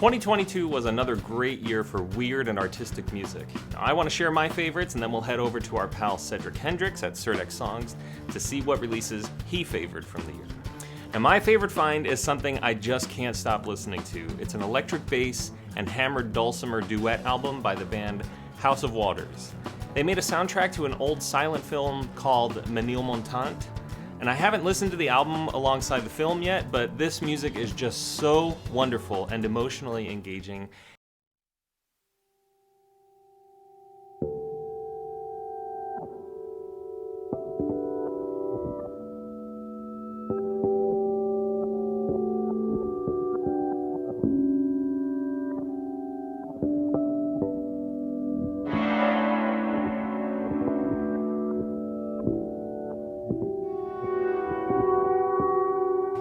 2022 was another great year for weird and artistic music. Now, I want to share my favorites, and then we'll head over to our pal Cedric Hendricks at Surdex Songs to see what releases he favored from the year. And my favorite find is something I just can't stop listening to. It's an electric bass and hammered dulcimer duet album by the band House of Waters. They made a soundtrack to an old silent film called Ménilmontant, and I haven't listened to the album alongside the film yet, but this music is just so wonderful and emotionally engaging.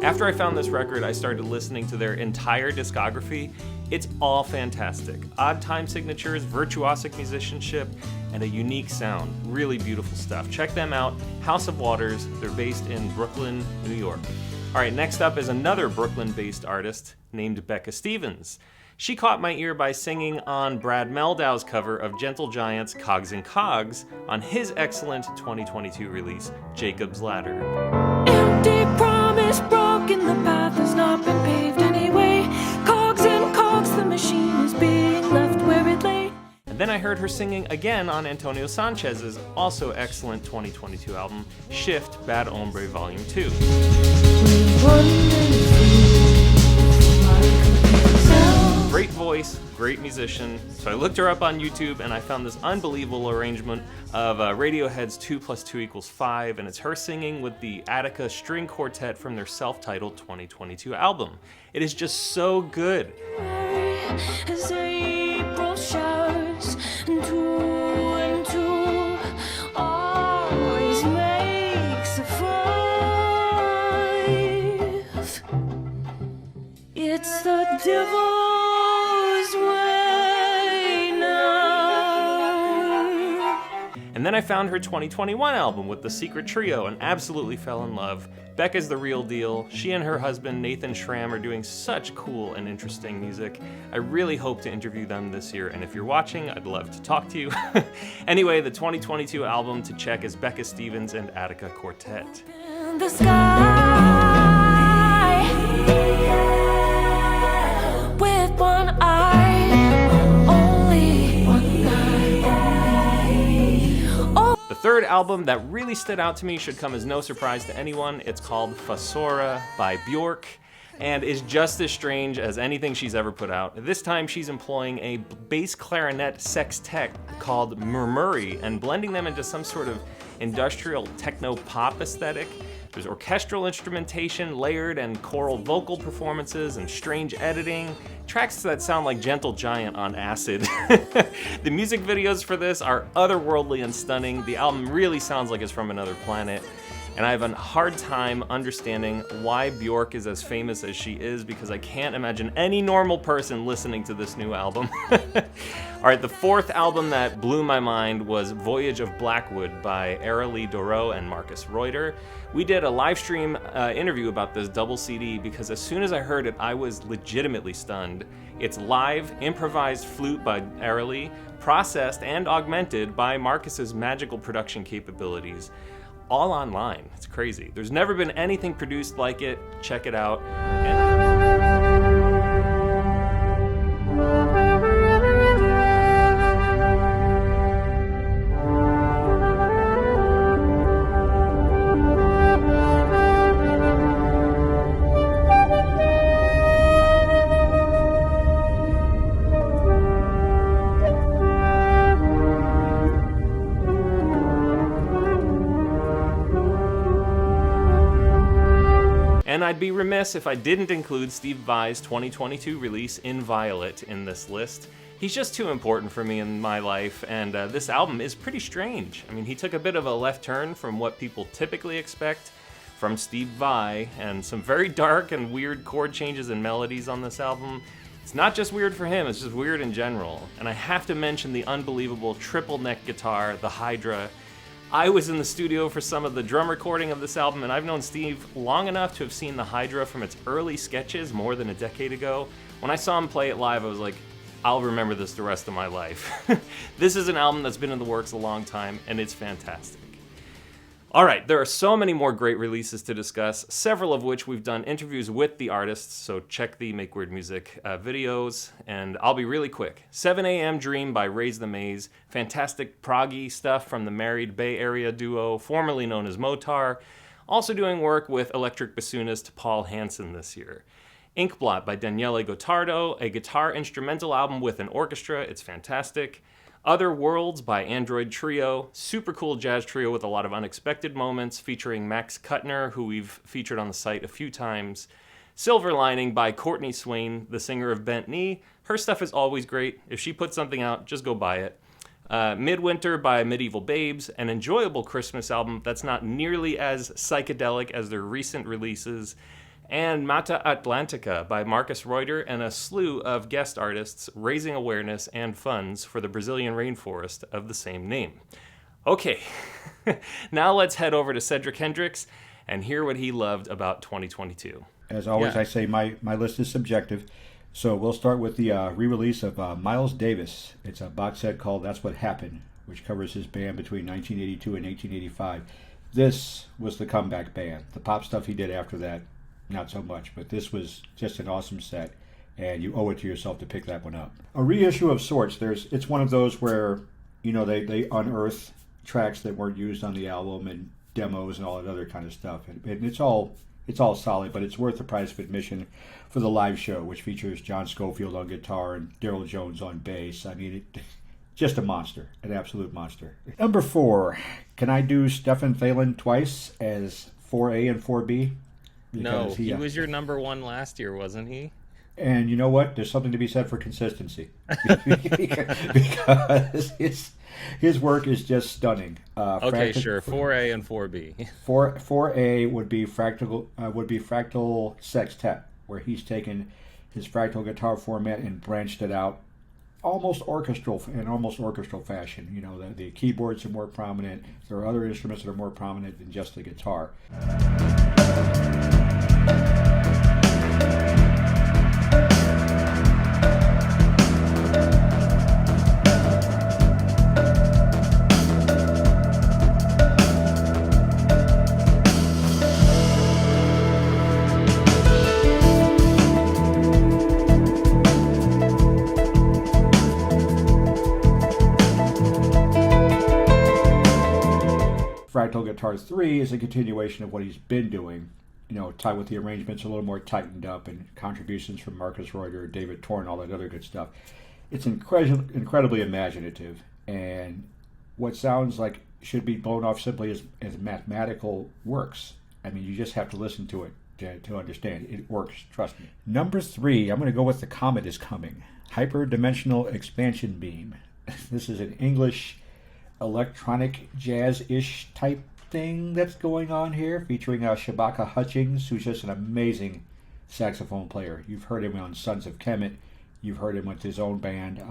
After I found this record, I started listening to their entire discography. It's all fantastic. Odd time signatures, virtuosic musicianship, and a unique sound. Really beautiful stuff. Check them out, House of Waters. They're based in Brooklyn, New York. All right, next up is another Brooklyn-based artist named Becca Stevens. She caught my ear by singing on Brad Mehldau's cover of Gentle Giant's Cogs and Cogs on his excellent 2022 release, Jacob's Ladder. Empty promise broken, the path has not been paved anyway. Cogs and cogs, the machine is being left where it lay. And then I heard her singing again on Antonio Sanchez's also excellent 2022 album, Shift Bad Hombre Volume 2. Great voice, great musician. So I looked her up on YouTube and I found this unbelievable arrangement of Radiohead's 2 + 2 = 5, and it's her singing with the Attica String Quartet from their self-titled 2022 album. It is just so good. As April showers, and two always makes a 5. It's the devil's way now. And then I found her 2021 album with The Secret Trio and absolutely fell in love. Becca's the real deal. She and her husband Nathan Schramm are doing such cool and interesting music. I really hope to interview them this year, and if you're watching, I'd love to talk to you. Anyway, the 2022 album to check is Becca Stevens and Attica Quartet. In the sky, with one eye, only one eye. Oh. The third album that really stood out to me should come as no surprise to anyone. It's called Fossora by Bjork, and is just as strange as anything she's ever put out. This time she's employing a bass clarinet sextet called Murmury and blending them into some sort of industrial techno-pop aesthetic. There's orchestral instrumentation, layered and choral vocal performances, and strange editing. Tracks that sound like Gentle Giant on acid. The music videos for this are otherworldly and stunning. The album really sounds like it's from another planet. And I have a hard time understanding why Bjork is as famous as she is, because I can't imagine any normal person listening to this new album. All right, the fourth album that blew my mind was Voyage of Blacwyd by Araleeflute and Marcus Reuter. We did a live stream interview about this double CD because as soon as I heard it, I was legitimately stunned. It's live, improvised flute by Araleeflute, processed and augmented by Marcus's magical production capabilities. All online. It's crazy. There's never been anything produced like it. Check it out. And I'd be remiss if I didn't include SteveVai's 2022 release, Inviolate, in this list. He's just too important for me in my life, and this album is pretty strange. I mean, he took a bit of a left turn from what people typically expect from Steve Vai, and some very dark and weird chord changes and melodies on this album. It's not just weird for him, it's just weird in general. And I have to mention the unbelievable triple neck guitar, the Hydra. I was in the studio for some of the drum recording of this album, and I've known Steve long enough to have seen the Hydra from its early sketches more than a decade ago. When I saw him play it live, I was like, I'll remember this the rest of my life. This is an album that's been in the works a long time, and it's fantastic. All right, there are so many more great releases to discuss, several of which we've done interviews with the artists, so check the Make Weird Music videos, and I'll be really quick. 7 a.m. Dream by Raise the Maze, fantastic proggy stuff from the married Bay Area duo, formerly known as Motar, also doing work with electric bassoonist Paul Hansen this year. Inkblot by Daniele Gottardo, a guitar instrumental album with an orchestra, it's fantastic. Other Worlds by Android Trio, super cool jazz trio with a lot of unexpected moments, featuring Max Kuttner, who we've featured on the site a few times. Silver Lining by Courtney Swain, the singer of Bent Knee. Her stuff is always great. If she puts something out, just go buy it. Mydwynter by Medieval Babes, an enjoyable Christmas album that's not nearly as psychedelic as their recent releases. And Mata Atlantica by Marcus Reuter and a slew of guest artists raising awareness and funds for the Brazilian rainforest of the same name. Okay, now let's head over to Cedric Hendricks and hear what he loved about 2022. As always, I say my list is subjective, so we'll start with the re-release of MilesDavis. It's a box set called That's What Happened, which covers his band between 1982 and 1885. This was the comeback band. The pop stuff he did after that, not so much, but this was just an awesome set, and you owe it to yourself to pick that one up. A reissue of sorts. It's one of those where, you know, they unearth tracks that weren't used on the album and demos and all that other kind of stuff, and it's all solid, but it's worth the price of admission for the live show, which features John Scofield on guitar and Daryl Jones on bass. I mean, just a monster, an absolute monster. Number 4, can I do Stefan Thalen twice as 4A and 4B? No, he was your number 1 last year, wasn't he? And you know what? There's something to be said for consistency. Because his work is just stunning. Okay, sure. 4A and 4B. 4A would be Fractal Sextet, where he's taken his fractal guitar format and branched it out almost orchestral fashion. You know, the keyboards are more prominent. There are other instruments that are more prominent than just the guitar. Fractal Guitar 3 is a continuation of what he's been doing, you know, tied with the arrangements a little more tightened up and contributions from Marcus Reuter, David Torn, all that other good stuff. It's incredibly imaginative, and what sounds like should be blown off simply as mathematical works. I mean, you just have to listen to it to understand. It works, trust me. Number 3, I'm going to go with The Comet Is Coming. Hyperdimensional Expansion Beam. This is an English electronic jazz-ish type thing that's going on here, featuring Shabaka Hutchings, who's just an amazing saxophone player. You've heard him on Sons of Kemet. You've heard him with his own band.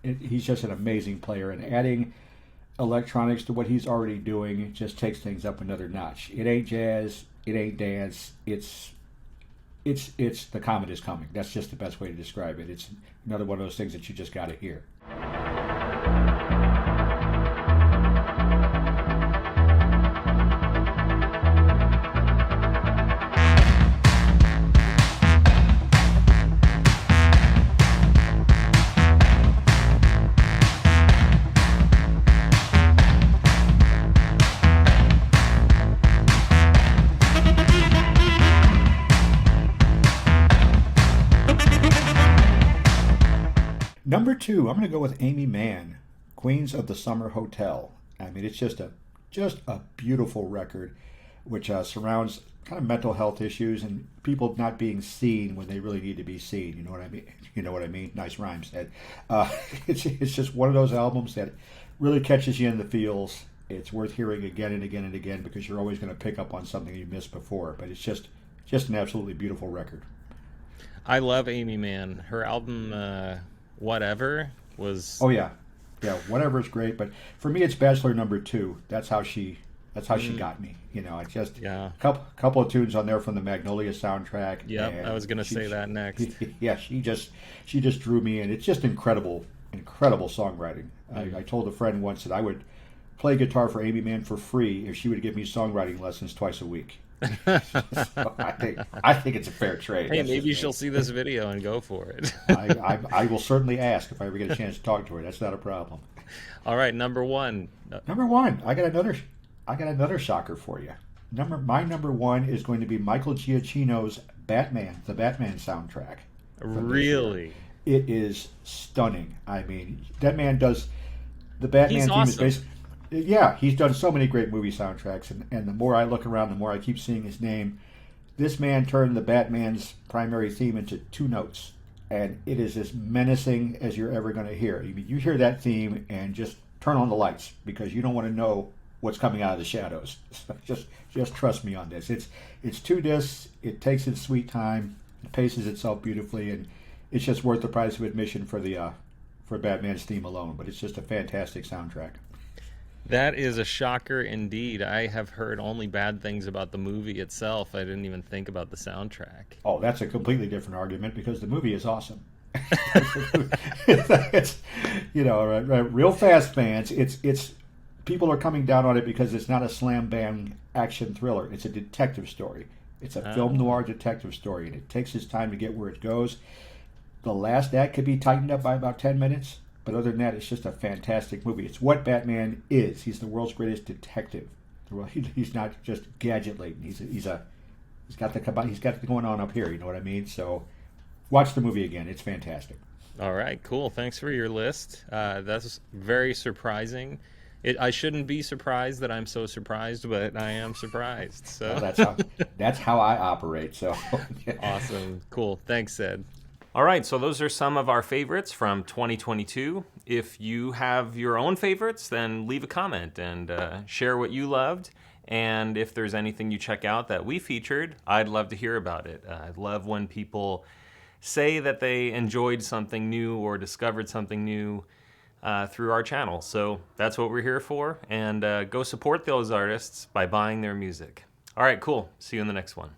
He's just an amazing player, and adding electronics to what he's already doing just takes things up another notch. It ain't jazz, it ain't dance, it's The Comet Is Coming. That's just the best way to describe it. It's another one of those things that you just got to hear. Number 2, I'm going to go with aimeemann, Queens of the Summer Hotel. I mean, it's just a beautiful record, which surrounds kind of mental health issues and people not being seen when they really need to be seen. You know what I mean? You know what I mean? Nice rhymes, Ed. It's just one of those albums that really catches you in the feels. It's worth hearing again and again and again because you're always going to pick up on something you missed before. But it's just an absolutely beautiful record. I love aimeemann. Her album Whatever was Yeah, whatever is great. But for me, it's Bachelor number 2. That's how she got me. It's just couple of tunes on there from the Magnolia soundtrack. Yep, I was gonna say that next. Yeah, she just drew me in. It's just incredible songwriting. I told a friend once that I would play guitar for aimeemann for free if she would give me songwriting lessons twice a week. So I think it's a fair trade. Hey, maybe she'll see this video and go for it. I will certainly ask if I ever get a chance to talk to her. That's not a problem. All right, number 1. Number 1, I got another shocker for you. My number 1 is going to be Michael Giacchino's Batman, the Batman soundtrack. Really? It is stunning. I mean, that man does the Batman He's theme awesome. is basically. Yeah, he's done so many great movie soundtracks, and the more I look around, the more I keep seeing his name. This man turned the Batman's primary theme into 2 notes, and it is as menacing as you're ever going to hear. I mean, you hear that theme and just turn on the lights because you don't want to know what's coming out of the shadows. So just trust me on this. It's 2 discs. It takes its sweet time. It paces itself beautifully, and it's just worth the price of admission for Batman's theme alone. But it's just a fantastic soundtrack. That is a shocker indeed. I have heard only bad things about the movie itself. I didn't even think about the soundtrack. Oh, that's a completely different argument because the movie is awesome. It's, real fast fans. It's people are coming down on it because it's not a slam bang action thriller. It's a detective story. It's a film noir detective story, and it takes its time to get where it goes. The last act could be tightened up by about 10 minutes. But other than that, it's just a fantastic movie. It's what Batman is. He's the world's greatest detective. He's not just gadget laden. He's got it going on up here. You know what I mean? So, watch the movie again. It's fantastic. All right, cool. Thanks for your list. That's very surprising. I shouldn't be surprised that I'm so surprised, but I am surprised. So well, that's how I operate. So awesome, cool. Thanks, Ed. All right, so those are some of our favorites from 2022. If you have your own favorites, then leave a comment and share what you loved. And if there's anything you check out that we featured, I'd love to hear about it. I love when people say that they enjoyed something new or discovered something new through our channel. So that's what we're here for. And go support those artists by buying their music. All right, cool. See you in the next one.